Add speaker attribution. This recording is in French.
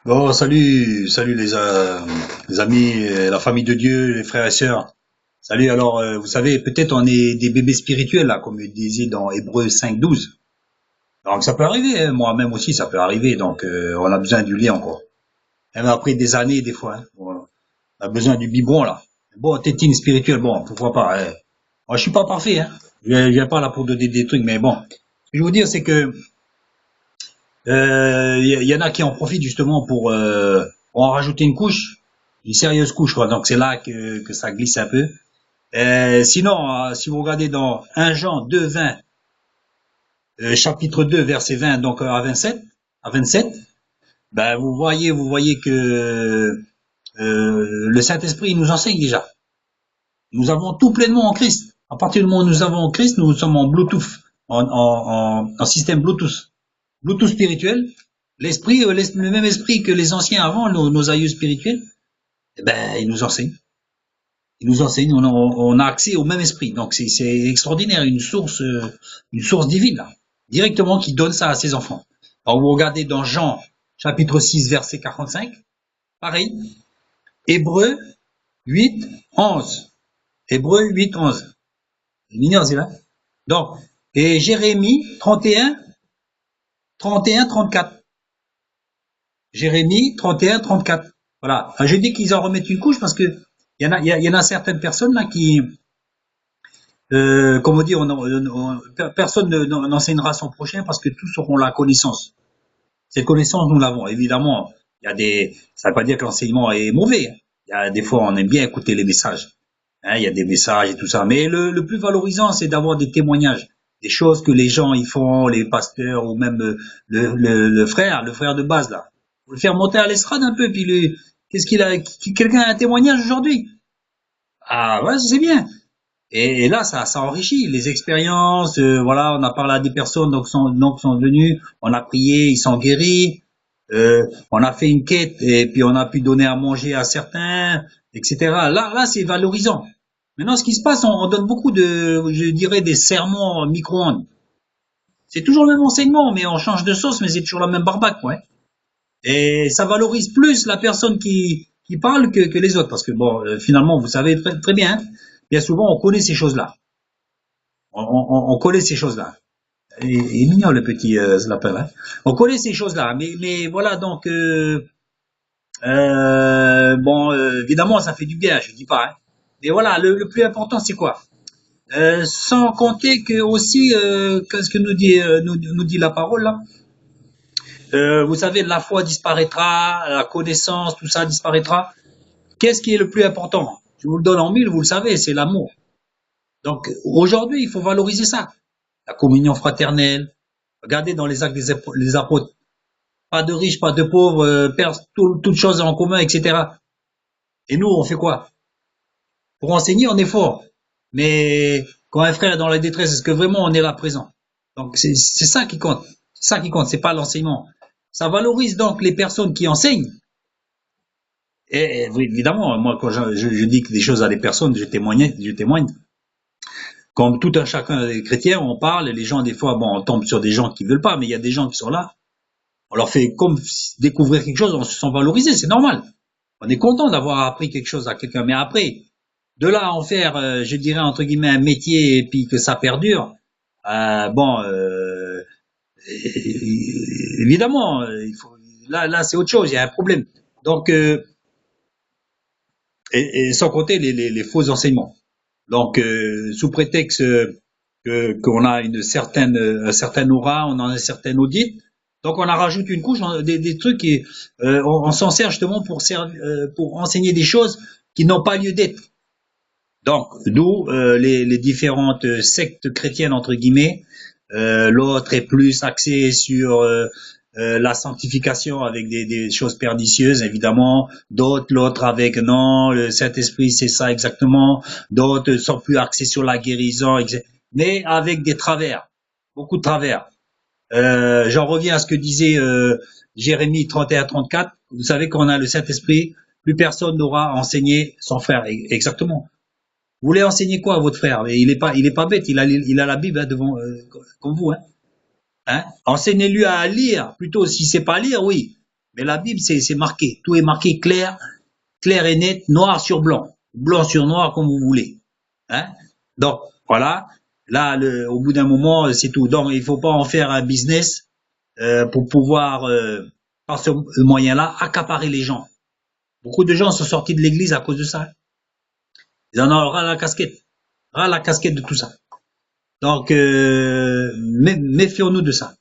Speaker 1: Bon, salut les amis, la famille de Dieu, les frères et sœurs. Salut, alors, vous savez, peut-être on est des bébés spirituels, là, comme il disait dans Hébreux 5:12. Donc ça peut arriver, hein, moi-même aussi, ça peut arriver, donc on a besoin du lien encore. Même après des années, des fois, hein, on a besoin du biberon, là. Bon, tétine spirituelle, bon, pourquoi pas. Hein. Moi, je suis pas parfait, hein. Je viens pas là pour donner des trucs, mais bon. Ce que je veux vous dire, c'est que y en a qui en profitent justement pour en rajouter une couche, une sérieuse couche, quoi. Donc c'est là que ça glisse un peu. Sinon, si vous regardez dans 1 Jean 2, 20, chapitre 2, verset 20, donc à 27, ben vous voyez que le Saint-Esprit nous enseigne déjà. Nous avons tout pleinement en Christ. À partir du moment où nous avons en Christ, nous sommes en Bluetooth, en système Bluetooth. Bluetooth spirituel, l'esprit, le même esprit que les anciens avant, nos aïeux spirituels, eh ben, ils nous enseignent. Ils nous enseignent, on a accès au même esprit. Donc c'est extraordinaire, une source divine, là, directement qui donne ça à ses enfants. Alors vous regardez dans Jean, chapitre 6, verset 45, pareil, Hébreux 8, 11. Hébreux 8, 11. L'ignore, c'est là. Donc, et Jérémie 31, 31, 34. Jérémie 31, 34. Voilà. Enfin, je dis qu'ils en remettent une couche parce que il y en a certaines personnes là qui, comme on dit, personne n'enseignera son prochain parce que tous auront la connaissance. Cette connaissance, nous l'avons. Évidemment, ça ne veut pas dire que l'enseignement est mauvais. Il y a des fois, on aime bien écouter les messages. Hein, il y a des messages et tout ça. Mais le plus valorisant, c'est d'avoir des témoignages, des choses que les gens y font, les pasteurs ou même le frère de base là. Faut le faire monter à l'estrade un peu, puis qu'est-ce qu'il a, quelqu'un a un témoignage aujourd'hui? Ah ouais, c'est bien. Et là, ça enrichit les expériences. Voilà, on a parlé à des personnes donc sont venues, on a prié, ils sont guéris. On a fait une quête et puis on a pu donner à manger à certains, etc. Là, c'est valorisant. Maintenant, ce qui se passe, on donne beaucoup je dirais, des sermons en micro-ondes. C'est toujours le même enseignement, mais on change de sauce, mais c'est toujours la même barbaque, ouais. Et ça valorise plus la personne qui parle que les autres, parce que bon, finalement, vous savez très, très bien, hein, bien souvent, on connaît ces choses-là. On connaît ces choses-là. Il est mignon le petit lapin, hein. On connaît ces choses-là, mais voilà donc bon évidemment ça fait du bien, je dis pas. Hein. Mais voilà, le plus important c'est quoi? Sans compter que aussi qu'est-ce que nous dit la parole là? Vous savez, la foi disparaîtra, la connaissance, tout ça disparaîtra. Qu'est-ce qui est le plus important? Je vous le donne en mille, vous le savez, c'est l'amour. Donc aujourd'hui, il faut valoriser ça. La communion fraternelle. Regardez dans les actes des apôtres. Pas de riches, pas de pauvres, toutes choses en commun, etc. Et nous, on fait quoi? Pour enseigner, on est fort. Mais quand un frère est dans la détresse, est-ce que vraiment on est là présent? Donc c'est ça qui compte. C'est ça qui compte, c'est pas l'enseignement. Ça valorise donc les personnes qui enseignent. Et oui, évidemment, moi quand je dis des choses à des personnes, je témoigne. Comme tout un chacun des chrétiens, on parle, et les gens des fois, bon, on tombe sur des gens qui veulent pas, mais il y a des gens qui sont là. On leur fait comme découvrir quelque chose, on se sent valorisé, c'est normal. On est content d'avoir appris quelque chose à quelqu'un. Mais après, de là à en faire, je dirais entre guillemets un métier et puis que ça perdure, bon, évidemment, là c'est autre chose, il y a un problème. Donc, et sans compter les faux enseignements. Donc, sous prétexte qu'on a un certain aura, on a un certain audit, donc on a rajouté une couche, des trucs et on s'en sert justement pour enseigner des choses qui n'ont pas lieu d'être. Donc, d'où les différentes sectes chrétiennes entre guillemets. L'autre est plus axé sur la sanctification avec des choses pernicieuses, évidemment. D'autres, l'autre avec non, le Saint-Esprit, c'est ça exactement. D'autres sont plus axés sur la guérison, mais avec des travers, beaucoup de travers. J'en reviens à ce que disait Jérémie 31-34. Vous savez qu'on a le Saint-Esprit, plus personne n'aura enseigné son frère. Exactement. Vous voulez enseigner quoi à votre frère? Mais il est pas bête. Il a la Bible hein, devant, comme vous. Hein. Enseignez-lui à lire. Plutôt, si c'est pas lire, oui. Mais la Bible, c'est marqué. Tout est marqué clair, clair et net, noir sur blanc. Blanc sur noir, comme vous voulez. Hein? Donc, voilà. Là, au bout d'un moment, c'est tout. Donc, il faut pas en faire un business pour pouvoir, par ce moyen-là, accaparer les gens. Beaucoup de gens sont sortis de l'église à cause de ça. Ils en ont ras la casquette. Ras la casquette de tout ça. Donc, méfions-nous de ça.